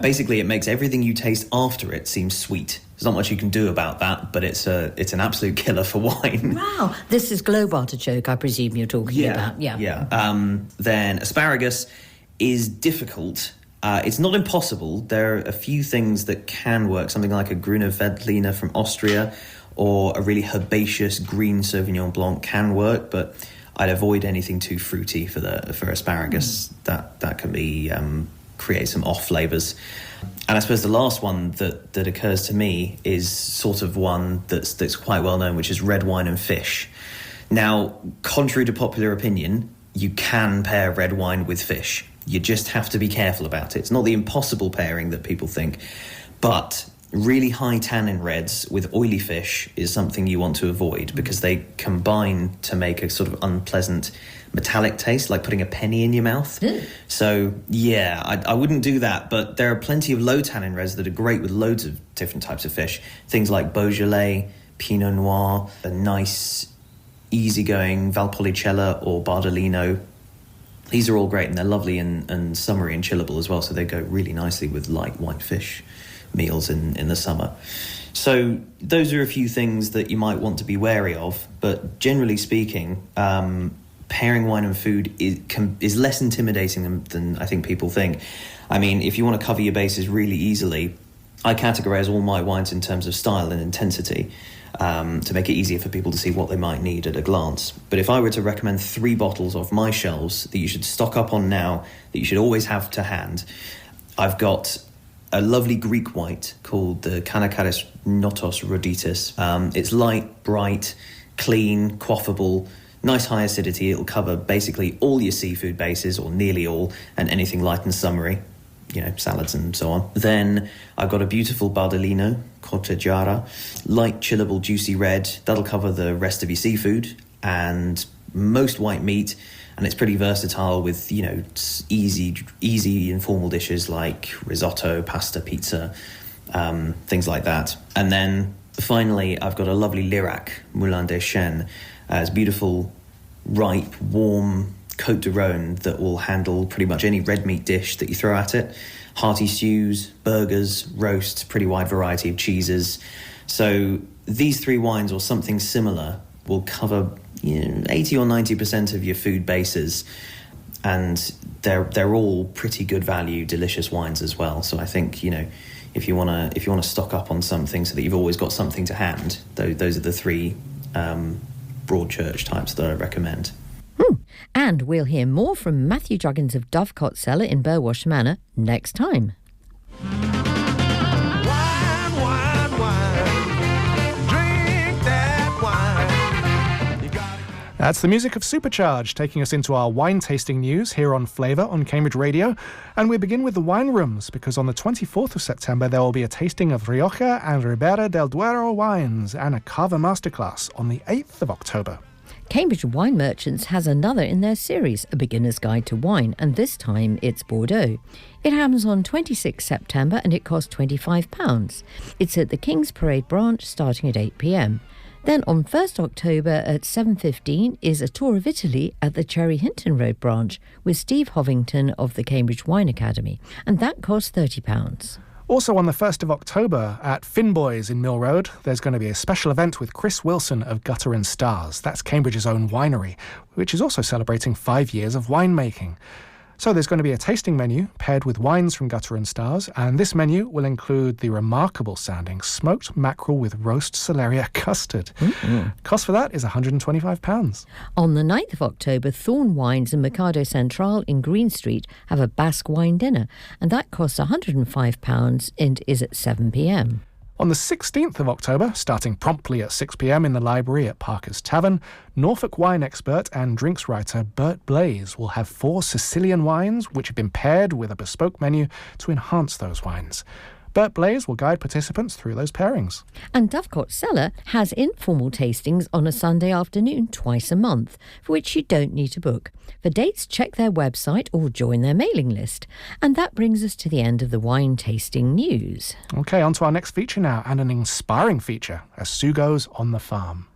Speaker 18: Basically, it makes everything you taste after it seem sweet. There's not much you can do about that, but it's an absolute killer for wine.
Speaker 7: Wow. This is globe artichoke, I presume you're talking about.
Speaker 18: Yeah. Then asparagus is difficult. It's not impossible. There are a few things that can work, something like a Grüne Veltliner from Austria or a really herbaceous green Sauvignon Blanc can work, but I'd avoid anything too fruity for asparagus. That can be create some off flavours. And I suppose the last one that occurs to me is sort of one that's quite well known, which is red wine and fish. Now, contrary to popular opinion, you can pair red wine with fish. You just have to be careful about it. It's not the impossible pairing that people think, but really high tannin reds with oily fish is something you want to avoid because they combine to make a sort of unpleasant metallic taste, like putting a penny in your mouth. So, yeah, I wouldn't do that, but there are plenty of low tannin reds that are great with loads of different types of fish. Things like Beaujolais, Pinot Noir, a nice, easygoing Valpolicella or Bardolino. These are all great, and they're lovely and summery and chillable as well, so they go really nicely with light white fish meals in the summer. So those are a few things that you might want to be wary of, but generally speaking, pairing wine and food is less intimidating than I think people think. I mean, if you want to cover your bases really easily, I categorise all my wines in terms of style and intensity. To make it easier for people to see what they might need at a glance. But if I were to recommend 3 bottles off my shelves that you should stock up on now, that you should always have to hand, I've got a lovely Greek white called the Kanakaris Notos Roditis. It's light, bright, clean, quaffable, nice high acidity. It'll cover basically all your seafood bases, or nearly all, and anything light and summery. Salads and so on. Then I've got a beautiful Bardolino, Corteggiara, light, chillable, juicy red. That'll cover the rest of your seafood and most white meat, and it's pretty versatile with, easy informal dishes like risotto, pasta, pizza, things like that. And then finally, I've got a lovely Lirac, Moulin des Chênes. It's beautiful, ripe, warm Côte de Rhône that will handle pretty much any red meat dish that you throw at it. Hearty stews, burgers, roasts, pretty wide variety of cheeses. So these 3 wines or something similar will cover 80 or 90% of your food bases, and they're all pretty good value, delicious wines as well. So I think if you want to stock up on something so that you've always got something to hand, those are the 3 broad church types that I recommend.
Speaker 7: And we'll hear more from Matthew Juggins of Dovecot Cellar in Burwash Manor next time.
Speaker 12: That's the music of Supercharge, taking us into our wine tasting news here on Flavour on Cambridge Radio. And we begin with the wine rooms, because on the 24th of September there will be a tasting of Rioja and Ribera del Duero wines and a Cava masterclass on the 8th of October.
Speaker 7: Cambridge Wine Merchants has another in their series, A Beginner's Guide to Wine, and this time it's Bordeaux. It happens on 26 September and it costs £25. It's at the King's Parade branch starting at 8 p.m. Then on 1st October at 7:15 is a tour of Italy at the Cherry Hinton Road branch with Steve Hovington of the Cambridge Wine Academy, and that costs £30.
Speaker 12: Also on the 1st of October at Finboys in Mill Road, there's going to be a special event with Chris Wilson of Gutter and Stars. That's Cambridge's own winery, which is also celebrating 5 years of winemaking. So there's going to be a tasting menu paired with wines from Gutter and Stars, and this menu will include the remarkable sounding smoked mackerel with roast celeriac custard. Cost for that is £125.
Speaker 7: On the 9th of October, Thorn Wines and Mercado Central in Green Street have a Basque wine dinner, and that costs £105 and is at 7 p.m.
Speaker 12: On the 16th of October, starting promptly at 6 p.m. in the library at Parker's Tavern, Norfolk wine expert and drinks writer Bert Blaze will have 4 Sicilian wines which have been paired with a bespoke menu to enhance those wines. Bert Blaze will guide participants through those pairings.
Speaker 7: And Dovecot Cellar has informal tastings on a Sunday afternoon twice a month, for which you don't need to book. For dates, check their website or join their mailing list. And that brings us to the end of the wine tasting news.
Speaker 12: OK, on to our next feature now, and an inspiring feature, as Sue goes on the farm.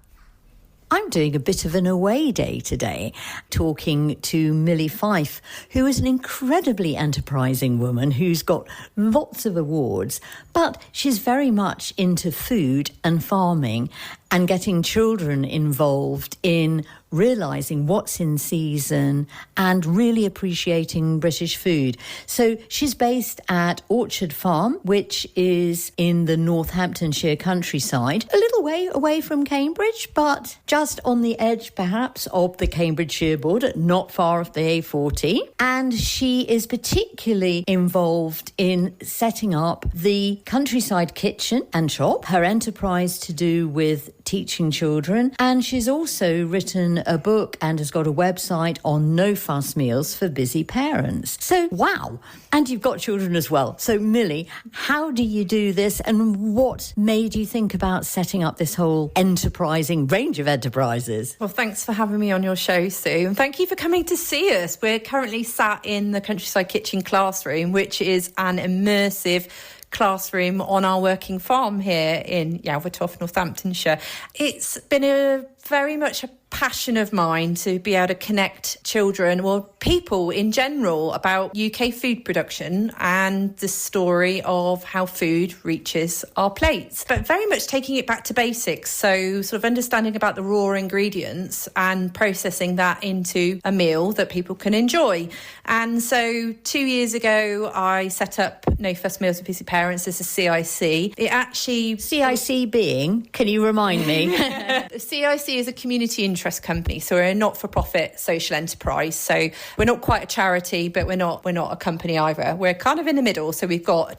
Speaker 7: I'm doing a bit of an away day today, talking to Millie Fife, who is an incredibly enterprising woman who's got lots of awards, but she's very much into food and farming and getting children involved in realising what's in season and really appreciating British food. So she's based at Orchard Farm, which is in the Northamptonshire countryside, a little way away from Cambridge, but just on the edge perhaps of the Cambridgeshire border, not far off the A40. And she is particularly involved in setting up the countryside kitchen and shop, her enterprise to do with teaching children, and she's also written a book and has got a website on no-fuss meals for busy parents. So, wow! And you've got children as well. So, Millie, how do you do this, and what made you think about setting up this whole enterprising range of enterprises?
Speaker 19: Well, thanks for having me on your show, Sue, and thank you for coming to see us. We're currently sat in the Countryside Kitchen classroom, which is an immersive classroom on our working farm here in Yalvertoft, Northamptonshire. It's been very much a passion of mine to be able to connect children, or people in general, about UK food production and the story of how food reaches our plates, but very much taking it back to basics. So sort of understanding about the raw ingredients and processing that into a meal that people can enjoy. And so 2 years ago, I set up No Fuss Meals for Busy Parents as a CIC. It actually...
Speaker 7: CIC being, can you remind me?
Speaker 19: The CIC is a community interest company, so we're a not-for-profit social enterprise. So we're not quite a charity, but we're not a company either. We're kind of in the middle, so we've got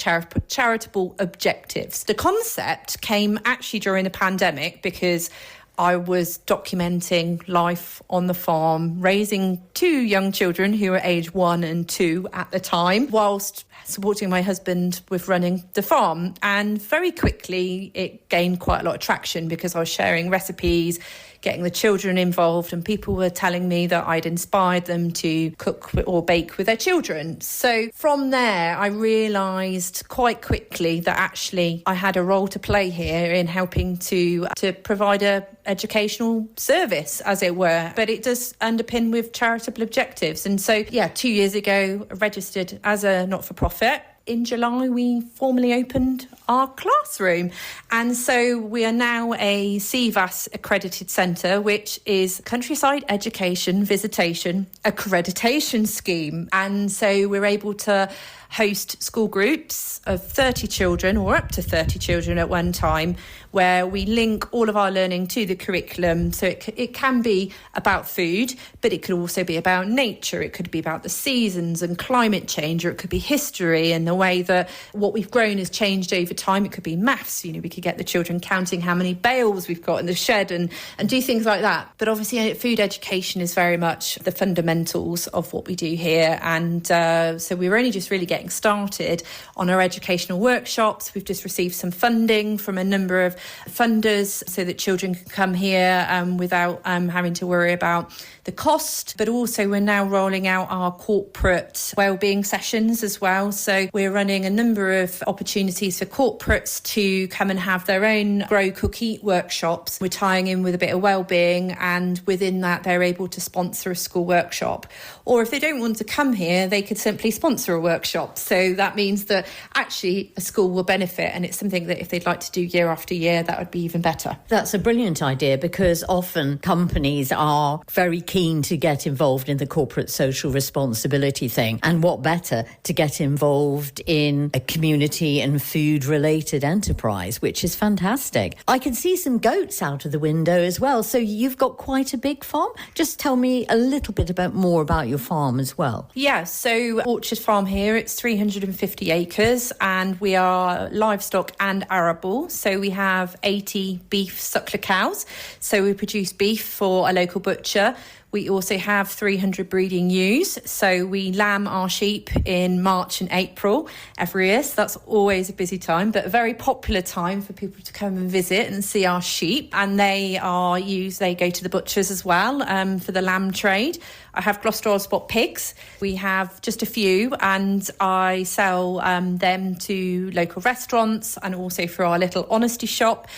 Speaker 19: charitable objectives. The concept came actually during the pandemic because I was documenting life on the farm, raising 2 young children who were aged 1 and 2 at the time, whilst supporting my husband with running the farm. And very quickly, it gained quite a lot of traction because I was sharing recipes, getting the children involved, and people were telling me that I'd inspired them to cook or bake with their children. So from there, I realised quite quickly that actually I had a role to play here in helping to provide a educational service, as it were, but it does underpin with charitable objectives. And so, 2 years ago, I registered as a not-for-profit. In July, we formally opened our classroom. And so we are now a CVAS accredited centre, which is Countryside Education Visitation Accreditation Scheme. And so we're able to host school groups of 30 children, or up to 30 children at one time, where we link all of our learning to the curriculum. So it can be about food, but it could also be about nature. It could be about the seasons and climate change, or it could be history and the way that what we've grown has changed over time. It could be maths. We could get the children counting how many bales we've got in the shed and do things like that. But obviously, food education is very much the fundamentals of what we do here. And so we were only just really getting started on our educational workshops. We've just received some funding from a number of funders so that children can come here without having to worry about the cost. But also we're now rolling out our corporate wellbeing sessions as well. So we're we're running a number of opportunities for corporates to come and have their own grow, cook, eat workshops. We're tying in with a bit of wellbeing, and within that they're able to sponsor a school workshop. Or if they don't want to come here, they could simply sponsor a workshop. So that means that actually a school will benefit, and it's something that if they'd like to do year after year, that would be even better.
Speaker 7: That's a brilliant idea, because often companies are very keen to get involved in the corporate social responsibility thing. And what better to get involved in a community and food related enterprise, which is fantastic. I can see some goats out of the window as well. So you've got quite a big farm. Just tell me a little bit more about your farm as well.
Speaker 19: Yeah, so Orchard Farm here, it's 350 acres, and we are livestock and arable. So we have 80 beef suckler cows. So we produce beef for a local butcher. We also have 300 breeding ewes. So we lamb our sheep in March and April every year. So that's always a busy time, but a very popular time for people to come and visit and see our sheep. And they go to the butchers as well for the lamb trade. I have Gloucester Old Spot pigs. We have just a few, and I sell them to local restaurants and also for our little honesty shop.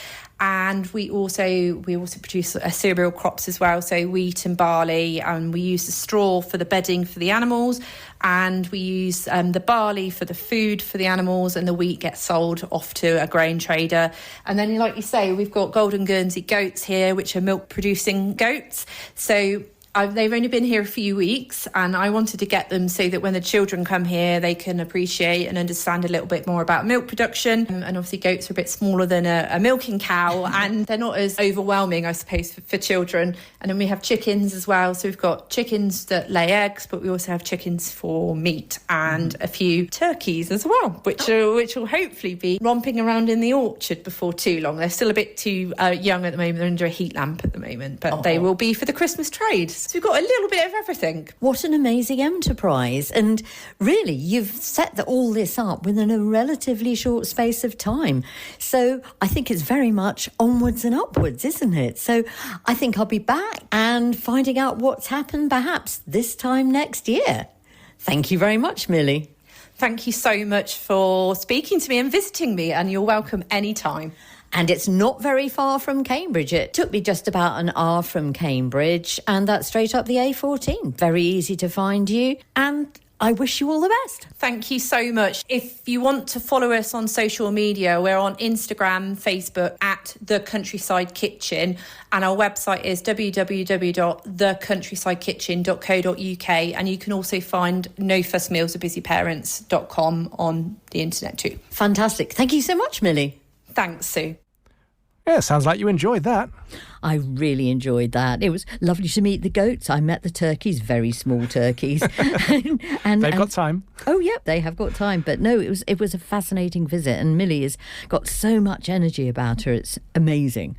Speaker 19: And we also produce cereal crops as well, so wheat and barley, and we use the straw for the bedding for the animals, and we use the barley for the food for the animals, and the wheat gets sold off to a grain trader. And then, like you say, we've got Golden Guernsey goats here, which are milk producing goats. So they've only been here a few weeks, and I wanted to get them so that when the children come here, they can appreciate and understand a little bit more about milk production. And obviously goats are a bit smaller than a milking cow, and they're not as overwhelming, I suppose, for children. And then we have chickens as well. So we've got chickens that lay eggs, but we also have chickens for meat, and a few turkeys as well, which will hopefully be romping around in the orchard before too long. They're still a bit too young at the moment. They're under a heat lamp at the moment, but they will be for the Christmas trade. So we've got a little bit of everything.
Speaker 7: What an amazing enterprise. And really, you've set all this up within a relatively short space of time. So I think it's very much onwards and upwards, isn't it? So I think I'll be back and finding out what's happened perhaps this time next year. Thank you very much, Millie.
Speaker 19: Thank you so much for speaking to me and visiting me, and you're welcome anytime.
Speaker 7: And it's not very far from Cambridge. It took me just about an hour from Cambridge, and that's straight up the A14. Very easy to find you, and I wish you all the best.
Speaker 19: Thank you so much. If you want to follow us on social media, we're on Instagram, Facebook at The Countryside Kitchen, and our website is www.thecountrysidekitchen.co.uk, and you can also find nofussmealsforbusyparents.com on the internet too.
Speaker 7: Fantastic. Thank you so much, Millie.
Speaker 19: Thanks, Sue.
Speaker 12: Yeah, sounds like you enjoyed that.
Speaker 7: I really enjoyed that. It was lovely to meet the goats. I met the turkeys, very small turkeys. and
Speaker 12: They've got time.
Speaker 7: Oh, yeah, they have got time. But no, it was a fascinating visit, and Millie has got so much energy about her. It's amazing.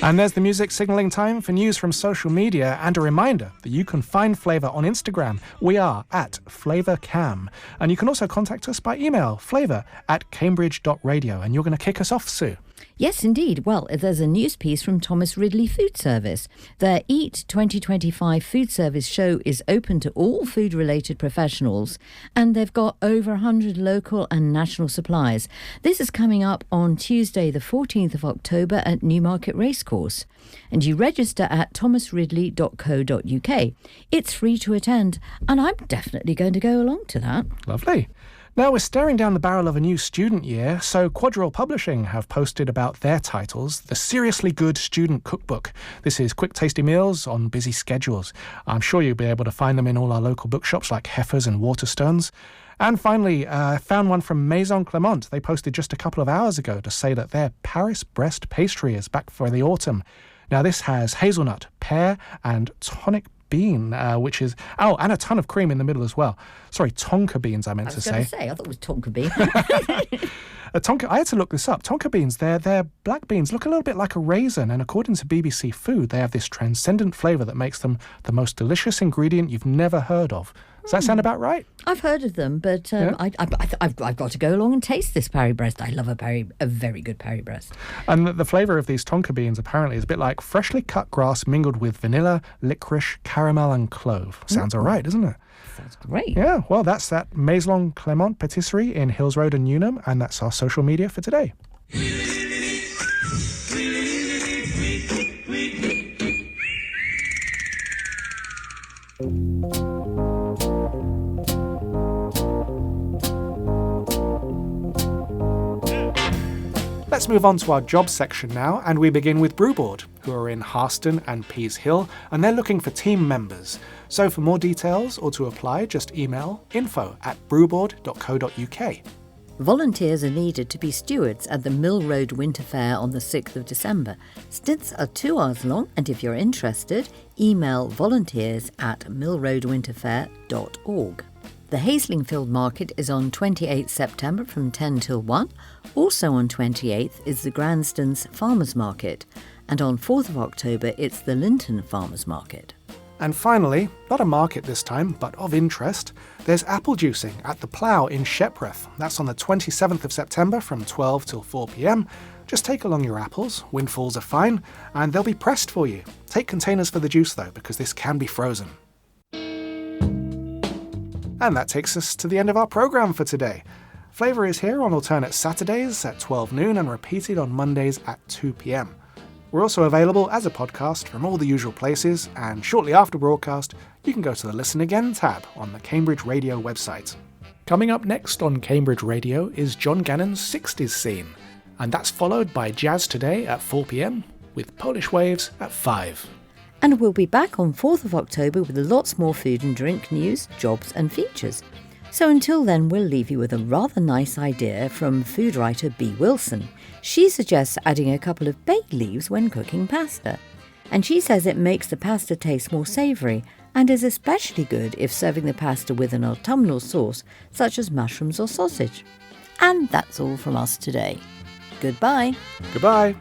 Speaker 12: And there's the music signalling time for news from social media, and a reminder that you can find Flavour on Instagram. We are at FlavourCam. And you can also contact us by email, flavour@cambridge.radio. And you're going to kick us off, Sue.
Speaker 7: Yes, indeed. Well, there's a news piece from Thomas Ridley Food Service. Their Eat 2025 food service show is open to all food-related professionals, and they've got over 100 local and national suppliers. This is coming up on Tuesday, the 14th of October at Newmarket Racecourse. And you register at thomasridley.co.uk. It's free to attend, and I'm definitely going to go along to that.
Speaker 12: Lovely. Now we're staring down the barrel of a new student year, so Quadrille Publishing have posted about their titles, The Seriously Good Student Cookbook. This is quick tasty meals on busy schedules. I'm sure you'll be able to find them in all our local bookshops like Heifers and Waterstones. And finally, I found one from Maison Clément. They posted just a couple of hours ago to say that their Paris Brest pastry is back for the autumn. Now this has hazelnut, pear and tonic bean, which is... Oh, and a ton of cream in the middle as well. Sorry, tonka beans, I meant to say.
Speaker 7: I thought it was tonka bean.
Speaker 12: I had to look this up. Tonka beans, they're black beans, look a little bit like a raisin, and according to BBC Food, they have this transcendent flavour that makes them the most delicious ingredient you've never heard of. Does that sound about right?
Speaker 7: I've heard of them, but I've got to go along and taste this Parry breast. I love a very good Parry breast.
Speaker 12: And the flavour of these tonka beans apparently is a bit like freshly cut grass mingled with vanilla, licorice, caramel and clove. Sounds all right, doesn't it?
Speaker 7: Sounds great.
Speaker 12: Yeah, well, that's that Maison Clément Patisserie in Hills Road and Newnham, and that's our social media for today. Let's move on to our jobs section now, and we begin with Brewboard, who are in Harston and Pease Hill, and they're looking for team members. So for more details or to apply, just email info@brewboard.co.uk.
Speaker 7: Volunteers are needed to be stewards at the Mill Road Winter Fair on the 6th of December. Stints are 2 hours long, and if you're interested, email volunteers@millroadwinterfair.org. The Haslingfield Market is on 28th September from 10 till 1. Also on 28th is the Grandstan's Farmers Market. And on 4th of October it's the Linton Farmers Market.
Speaker 12: And finally, not a market this time, but of interest, there's apple juicing at the Plough in Shepreth. That's on the 27th of September from 12 till 4 p.m. Just take along your apples, windfalls are fine, and they'll be pressed for you. Take containers for the juice though, because this can be frozen. And that takes us to the end of our programme for today. Flavour is here on alternate Saturdays at 12 noon and repeated on Mondays at 2 p.m. We're also available as a podcast from all the usual places, and shortly after broadcast, you can go to the Listen Again tab on the Cambridge Radio website. Coming up next on Cambridge Radio is John Gannon's 60s scene, and that's followed by Jazz Today at 4 p.m, with Polish Waves at 5.
Speaker 7: And we'll be back on 4th of October with lots more food and drink news, jobs and features. So until then, we'll leave you with a rather nice idea from food writer Bea Wilson. She suggests adding a couple of bay leaves when cooking pasta. And she says it makes the pasta taste more savoury and is especially good if serving the pasta with an autumnal sauce such as mushrooms or sausage. And that's all from us today. Goodbye.
Speaker 12: Goodbye.